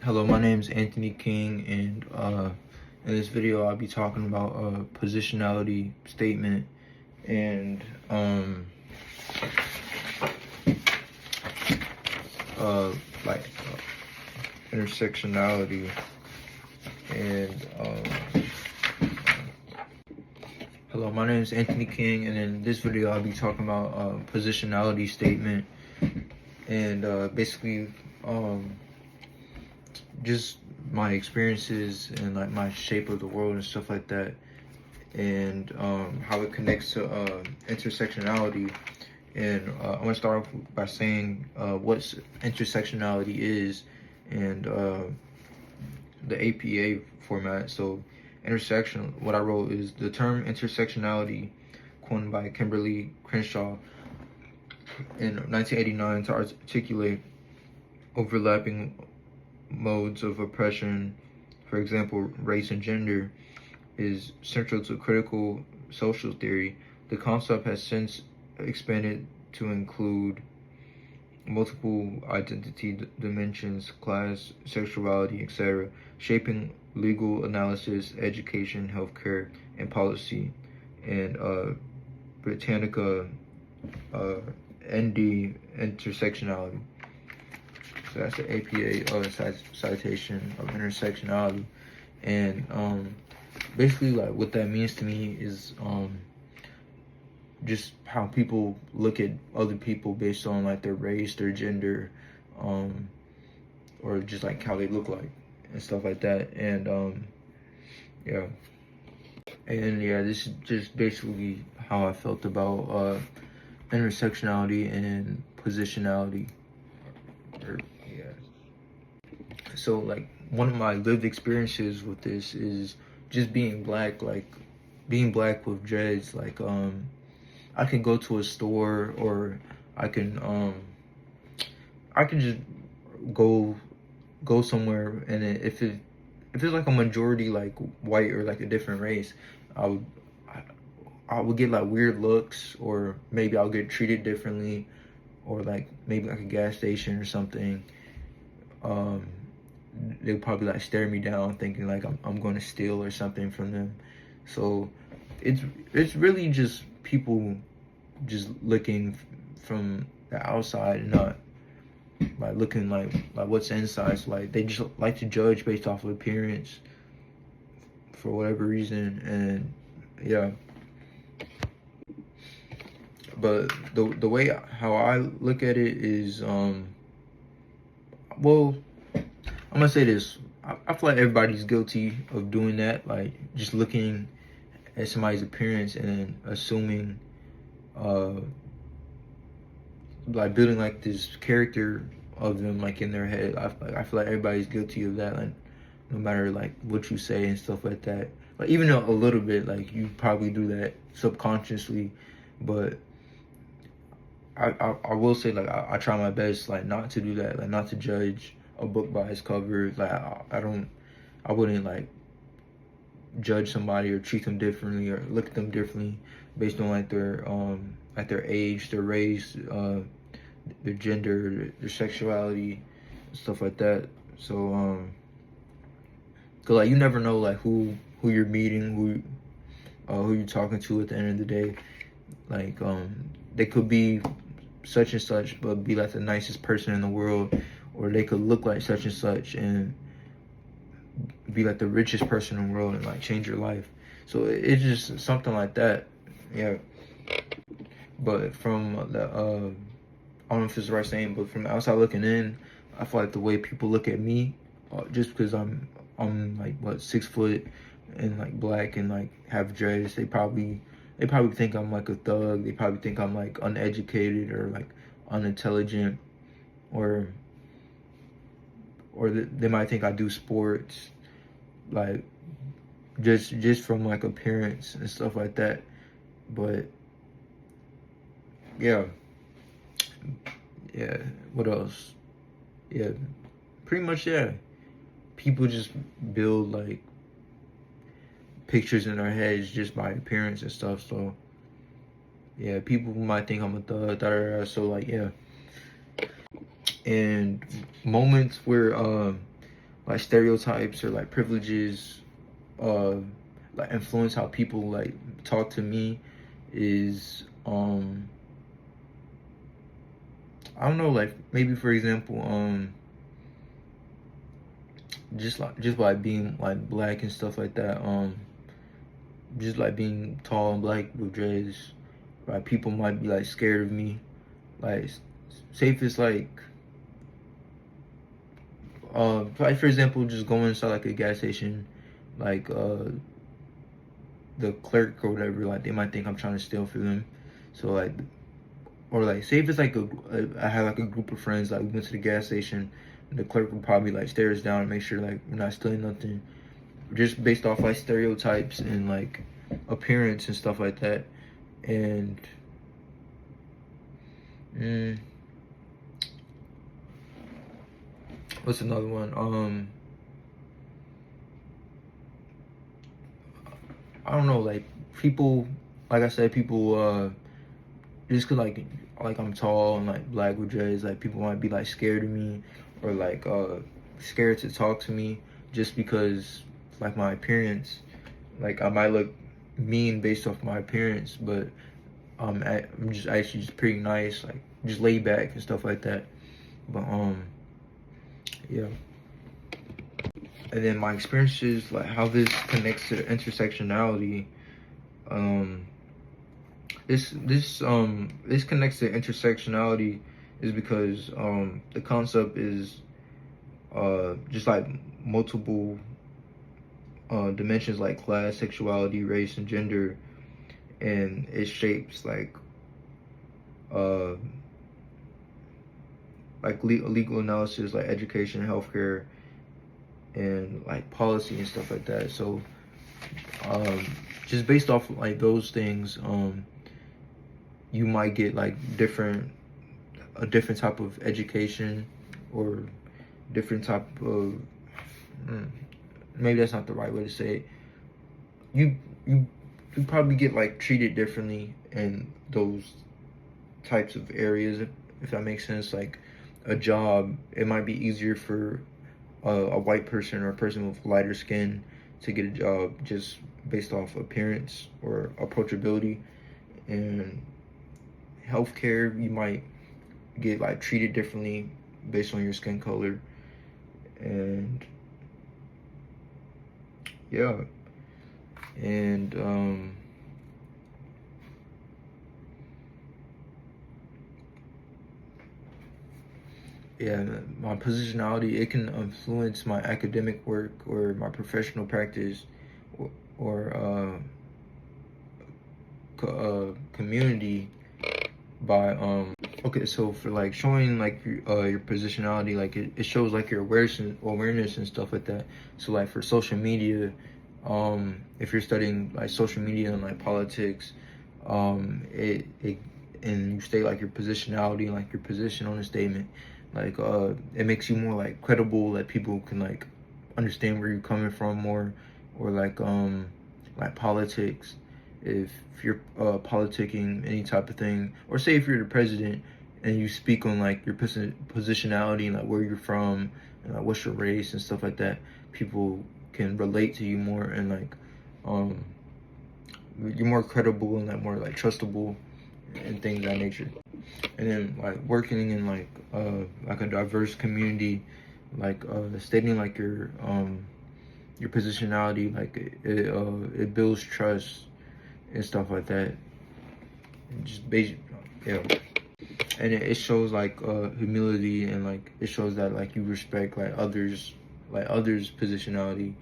Hello, my name is Anthony King, and in this video, I'll be talking about positionality statement and uh, like intersectionality. And hello, my name is Anthony King, and in this video, I'll be talking about positionality statement and basically just my experiences and like my shape of the world and stuff like that, and how it connects to intersectionality. And I'm gonna start off by saying what intersectionality is, and the APA format. So intersection, what I wrote is the term intersectionality, coined by Kimberly Crenshaw in 1989 to articulate overlapping modes of oppression, for example, race and gender, is central to critical social theory. The concept has since expanded to include multiple identity dimensions, class, sexuality, etc., shaping legal analysis, education, healthcare, and policy. And Britannica ND intersectionality. So that's the APA citation of intersectionality. And basically, like, what that means to me is just how people look at other people based on like their race, their gender, or just like how they look like and stuff like that. And yeah, and yeah, this is just basically how I felt about intersectionality and positionality. Yeah. So like one of my lived experiences with this is just being black, like being black with dreads. Like I can go to a store, or I can I can just go somewhere, and if it's like a majority like white or like a different race, I would I would get like weird looks, or maybe I'll get treated differently, or like maybe like a gas station or something. Um, they'll probably like stare me down, thinking like I'm going to steal or something from them. So it's really just people just looking from the outside and not like looking like what's inside. So like they just like to judge based off of appearance for whatever reason. And yeah, but the way how I look at it is well, I'm gonna say this. I feel like everybody's guilty of doing that, like just looking at somebody's appearance and assuming like building like this character of them like in their head. I feel like everybody's guilty of that, like no matter like what you say and stuff like that. Like even a little bit, like you probably do that subconsciously. But I will say, like I try my best like not to do that, like not to judge a book by its cover. Like I wouldn't like judge somebody or treat them differently or look at them differently based on like their age, their race, their gender, their sexuality, stuff like that. So cause like you never know like who you're meeting, who you're talking to at the end of the day. Like they could be such and such but be like the nicest person in the world, or they could look like such and such and be like the richest person in the world and like change your life. So it's just something like that. Yeah. But from the I don't know if it's the right saying, but from the outside looking in, I feel like the way people look at me, just because I'm like what 6 foot and like black and like have dreads, they probably think I'm like a thug. They probably think I'm like uneducated or like unintelligent, or they might think I do sports, like just from like appearance and stuff like that. But yeah, yeah. What else? Yeah, pretty much, yeah. People just build like pictures in their heads just by appearance and stuff. So yeah, people might think I'm a thug. Da, da, da. So like yeah, and moments where like stereotypes or like privileges like influence how people like talk to me is I don't know, like maybe for example just like being like black and stuff like that, just like being tall and black with dreads, like people might be like scared of me. Like say if it's like for example, just going inside like a gas station, like the clerk or whatever, like they might think I'm trying to steal from them. So like, or like say if it's like I have like a group of friends, like we went to the gas station, and the clerk would probably like stare us down and make sure like we're not stealing nothing, just based off like stereotypes and like appearance and stuff like that. And what's another one? I don't know, like people, like I said, people just cause like I'm tall and like black with dreads, like people might be like scared of me or like scared to talk to me just because like my appearance. Like I might look mean based off my appearance, but I'm just actually just pretty nice, like just laid back and stuff like that. But yeah. And then my experiences, like how this connects to the intersectionality. Um, this connects to intersectionality is because the concept is just like multiple dimensions like class, sexuality, race, and gender, and it shapes uh like legal analysis, like education, healthcare, and like policy and stuff like that. So just based off like those things, you might get like a different type of education or different type of maybe that's not the right way to say it. You you you probably get like treated differently in those types of areas, if that makes sense. Like a job, it might be easier for a white person or a person with lighter skin to get a job just based off appearance or approachability. And healthcare, you might get like treated differently based on your skin color. And yeah, and yeah, my positionality, it can influence my academic work or my professional practice or community by okay, so for like showing like your positionality, like it shows like your awareness and stuff like that. So like for social media, if you're studying like social media and like politics, it and you state like your positionality, like your position on a statement, like it makes you more like credible, that people can like understand where you're coming from more. Or like politics, if you're politicking any type of thing, or say if you're the president and you speak on like your positionality and like where you're from and like what's your race and stuff like that, people can relate to you more, and like you're more credible and like more like trustable and things of that nature. And then like working in like a diverse community, like stating like your positionality, like it builds trust and stuff like that. And just basic, yeah. And it shows like humility, and like it shows that like you respect like others' positionality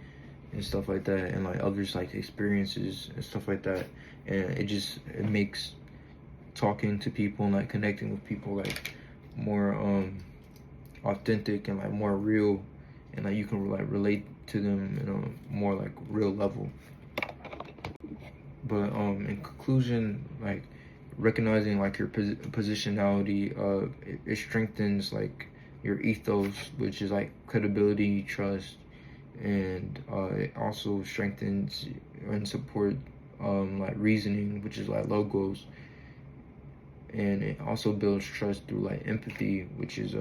and stuff like that, and like others like experiences and stuff like that. And it makes talking to people and like connecting with people like more authentic and like more real, and like you can like relate to them in a more like real level. But in conclusion, like recognizing like your positionality, it strengthens like your ethos, which is like credibility, trust, and it also strengthens and support like reasoning, which is like logos. And it also builds trust through like empathy, which is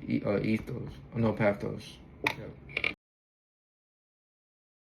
Ethos. No, Pathos. Yep.